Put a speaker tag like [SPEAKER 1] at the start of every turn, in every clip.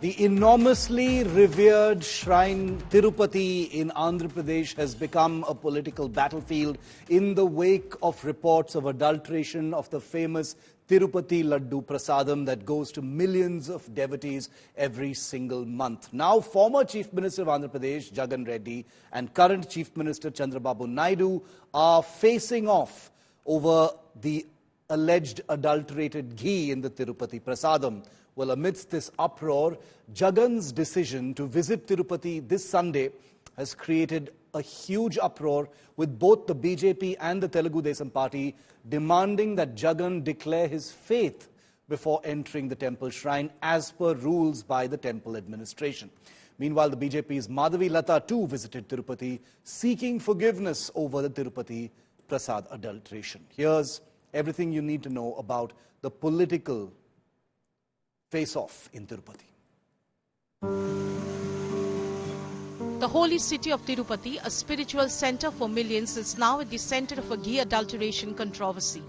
[SPEAKER 1] The enormously revered shrine Tirupati in Andhra Pradesh has become a political battlefield in the wake of reports of adulteration of the famous Tirupati Laddu Prasadam that goes to millions of devotees every single month. Now, former Chief Minister of Andhra Pradesh, Jagan Reddy, and current Chief Minister Chandrababu Naidu are facing off over the alleged adulterated ghee in the Tirupati Prasadam. Well, amidst this uproar, Jagan's decision to visit Tirupati this Sunday has created a huge uproar, with both the BJP and the Telugu Desam party demanding that Jagan declare his faith before entering the temple shrine as per rules by the temple administration. Meanwhile, the BJP's Madhavi Lata too visited Tirupati, seeking forgiveness over the Tirupati Prasad adulteration. Here's everything you need to know about the political face-off in Tirupati.
[SPEAKER 2] The holy city of Tirupati, a spiritual center for millions, is now at the center of a ghee adulteration controversy.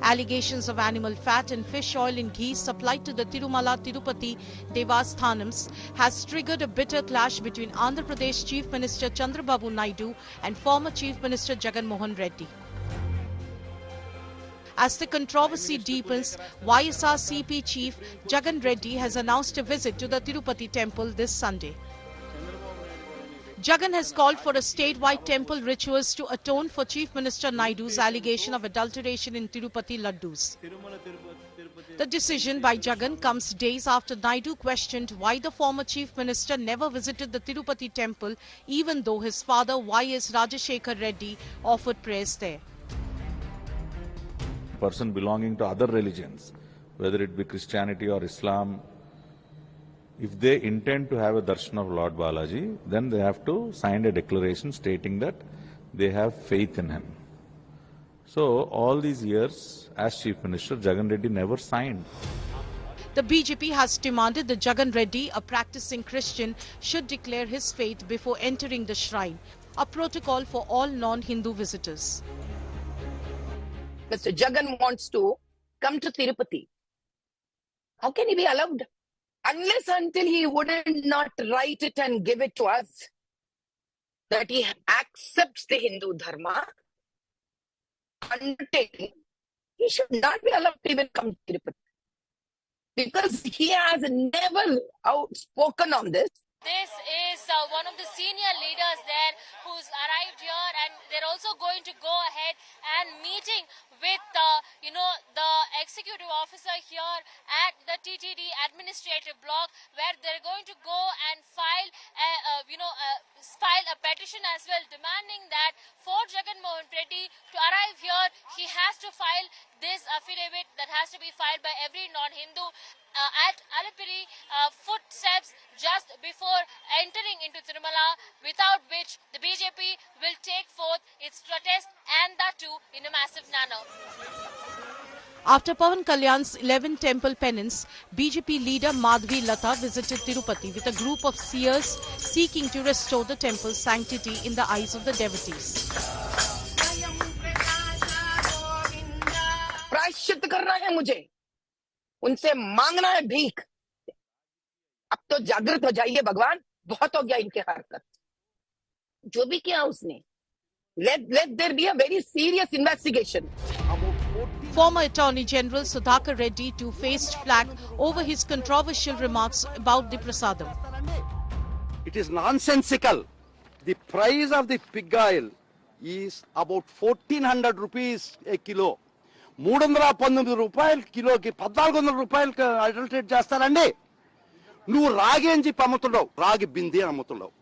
[SPEAKER 2] Allegations of animal fat and fish oil in ghee supplied to the Tirumala Tirupati Devasthanams has triggered a bitter clash between Andhra Pradesh Chief Minister Chandrababu Naidu and former Chief Minister Jagan Reddy. As the controversy deepens, YSRCP Chief Jagan Reddy has announced a visit to the Tirupati temple this Sunday. Jagan has called for a statewide temple rituals to atone for Chief Minister Naidu's allegation of adulteration in Tirupati Laddus. The decision by Jagan comes days after Naidu questioned why the former Chief Minister never visited the Tirupati temple, even though his father Y.S. Rajashekar Reddy offered prayers there.
[SPEAKER 3] Person belonging to other religions, whether it be Christianity or Islam, if they intend to have a darshan of Lord Balaji, then they have to sign a declaration stating that they have faith in him. So all these years, as Chief Minister, Jagan Reddy never signed.
[SPEAKER 2] The BJP has demanded that Jagan Reddy, a practicing Christian, should declare his faith before entering the shrine, a protocol for all non-Hindu visitors.
[SPEAKER 4] Mr. Jagan wants to come to Tirupati. How can he be allowed? Unless until he wouldn't not write it and give it to us, that he accepts the Hindu Dharma, undertaking, he should not be allowed to even come to Tirupati. Because he has never outspoken on this.
[SPEAKER 5] This is one of the senior leaders there who's arrived here, and they're also going to go ahead and meeting with the executive officer here at the TTD administrative block, where they're going to go and file a petition as well, demanding that for Jagan Reddy to arrive here, he has to file this affidavit that has to be filed by every non-Hindu at Alipiri footsteps just before entering into Tirumala, without which the BJP will take forth its protest, and that too in a massive manner.
[SPEAKER 2] After Pawan Kalyan's 11 temple penance, BJP leader Madhavi Lata visited Tirupati with a group of seers seeking to restore the temple's sanctity in the eyes of the devotees.
[SPEAKER 4] प्रायश्चित करना है मुझे, उनसे मांगना है भीख. अब तो जागृत हो जाइए भगवान, बहुत हो गया इनके हरकत. जो भी किया उसने, let there be a very serious investigation.
[SPEAKER 2] Former Attorney General Sudhakar Reddy too faced flack over his controversial remarks about the Prasadam.
[SPEAKER 6] It is nonsensical. The price of the pig oil is about 1400 rupees a kilo. 319 రూపాయలు కిలోకి 1400 రూపాయలు adulterate చేస్తారండి. నువ్వు రాగి అని చెప్పి అమ్ముతున్నావు, రాగి బిందె అమ్ముతున్నావు.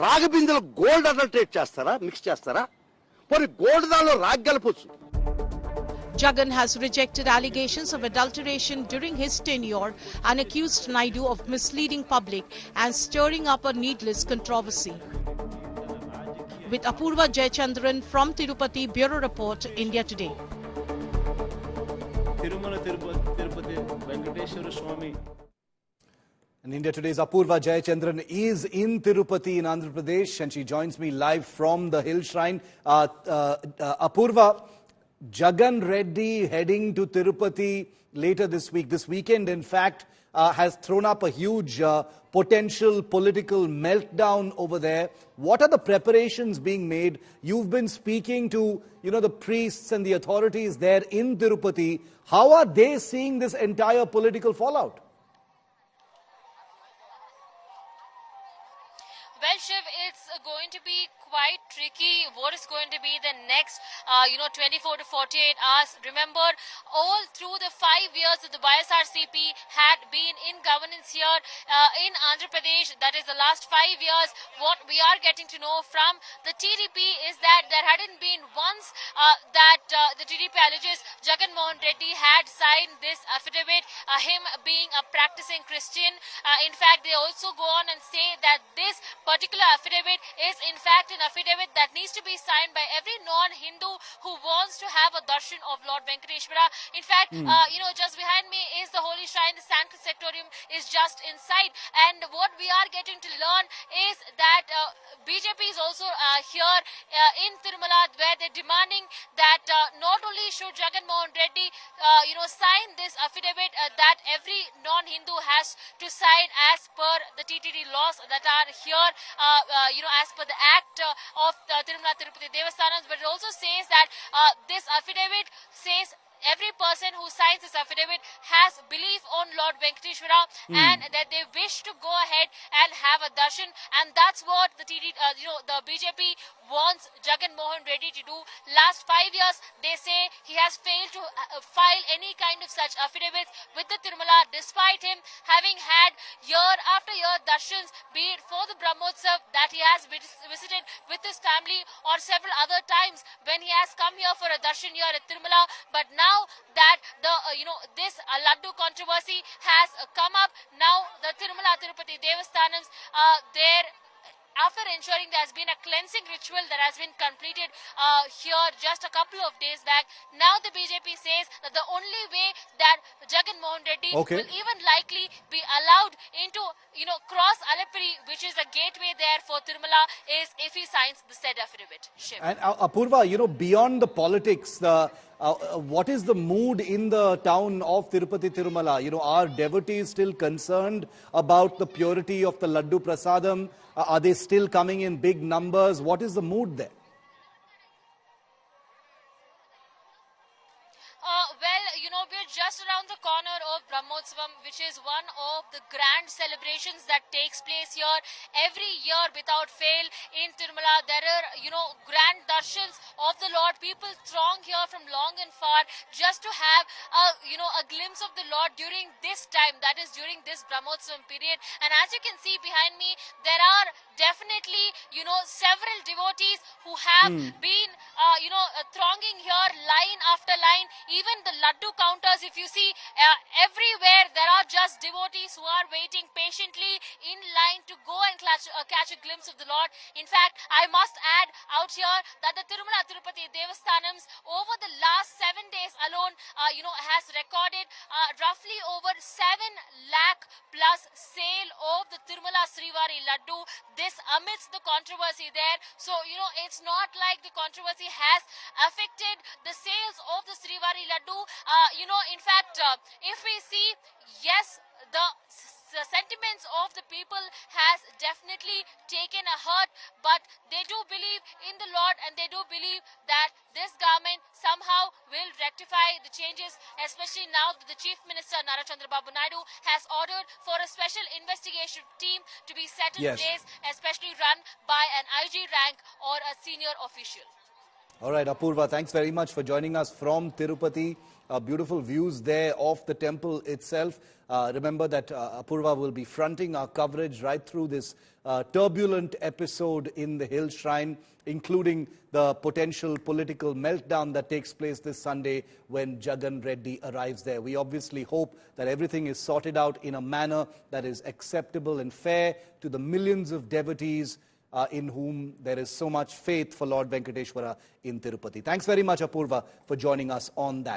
[SPEAKER 6] రాగి బిందెలో గోల్డ్ అడల్టరేట్ చేస్తారా, మిక్స్ చేస్తారా? మరి గోల్డ్ దానిలో రాగి కలపొచ్చు.
[SPEAKER 2] Jagan has rejected allegations of adulteration during his tenure and accused Naidu of misleading public and stirring up a needless controversy. With Apurva Jayachandran from Tirupati, Bureau Report, India Today.
[SPEAKER 1] And India Today's Apurva Jayachandran is in Tirupati in Andhra Pradesh, and she joins me live from the hill shrine. Apurva, Jagan Reddy heading to Tirupati later this week. This weekend, in fact, has thrown up a huge potential political meltdown over there. What are the preparations being made? You've been speaking to, the priests and the authorities there in Tirupati. How are they seeing this entire political fallout?
[SPEAKER 5] Well, Shiv, it's going to be quite tricky. What is going to be the next, 24 to 48 hours? Remember, all through the 5 years that the YSRCP had been in governance here in Andhra Pradesh, that is the last 5 years, what we are getting to know from the TDP is that there hadn't been once that the TDP alleges Jagan Reddy had signed this affidavit, him being a practicing Christian. In fact, they also go on and say that this particular affidavit is in fact an affidavit that needs to be signed by every non-Hindu who wants to have a darshan of Lord Venkateshwara. In fact, just behind me is the holy shrine. The Sanctus Sectorium is just inside, and what we are getting to learn is that BJP is also here in Tirumala, where they're demanding that not only should Jagan Reddy sign this affidavit that every non-Hindu has to sign as per the TTD laws that are here, as per the act of the Tirupati Devastanam, but it also says that this affidavit says every person who signs this affidavit has belief on Lord Venkateshwara and that they wish to go ahead and have a darshan, and that's what the the BJP wants Jagan Reddy to do. Last 5 years, they say he has failed to file any kind of such affidavits with the Tirumala, despite him having had year after year darshans, be it for the Brahmotsav that he has visited with his family, or several other times when he has come here for a darshan here at Tirumala. But now that the this Laddu controversy has come up, now the Tirumala Tirupati Devastanams after ensuring there has been a cleansing ritual that has been completed here just a couple of days back, now the BJP says that the only way that Jagan Reddy will even likely be allowed into cross Alipuri, which is the gateway there for Tirumala, is if he signs the said affidavit. Shiv.
[SPEAKER 1] And Apurva, beyond the politics, what is the mood in the town of Tirupati Tirumala? Are devotees still concerned about the purity of the Laddu Prasadam? Are they still coming in big numbers? What is the mood there?
[SPEAKER 5] We're just around the corner of Brahmotsavam, which is one of the grand celebrations that takes place here every year without fail in Tirumala. There are, grand darshans of the Lord. People throng here from long and far just to have, a glimpse of the Lord during this time, that is during this Brahmotsavam period. And as you can see behind me, there are definitely, several devotees who have been, thronging here line after line. Even the Laddu counters, if you see, everywhere there are just devotees who are waiting patiently in line to go and catch a glimpse of the Lord. In fact, I must add out here that the Tirumala Tirupati Devastanams over the last 7 days alone, has recorded roughly over 7 lakh plus sale of the Tirumala Srivari Laddu. This amidst the controversy there. So, it's not like the controversy has affected the sales of the Srivari Laddu. In fact, if we see, yes, the sentiments of the people has definitely taken a hurt, but they do believe in the Lord, and they do believe that this government somehow will rectify the changes, especially now that the Chief Minister Chandrababu Naidu has ordered for a special investigation team to be set in place, especially run by an IG rank or a senior official.
[SPEAKER 1] All right, Apurva, thanks very much for joining us from Tirupati. Beautiful views there of the temple itself. Remember that Apurva will be fronting our coverage right through this turbulent episode in the Hill Shrine, including the potential political meltdown that takes place this Sunday when Jagan Reddy arrives there. We obviously hope that everything is sorted out in a manner that is acceptable and fair to the millions of devotees in whom there is so much faith for Lord Venkateshwara in Tirupati. Thanks very much, Apurva, for joining us on that.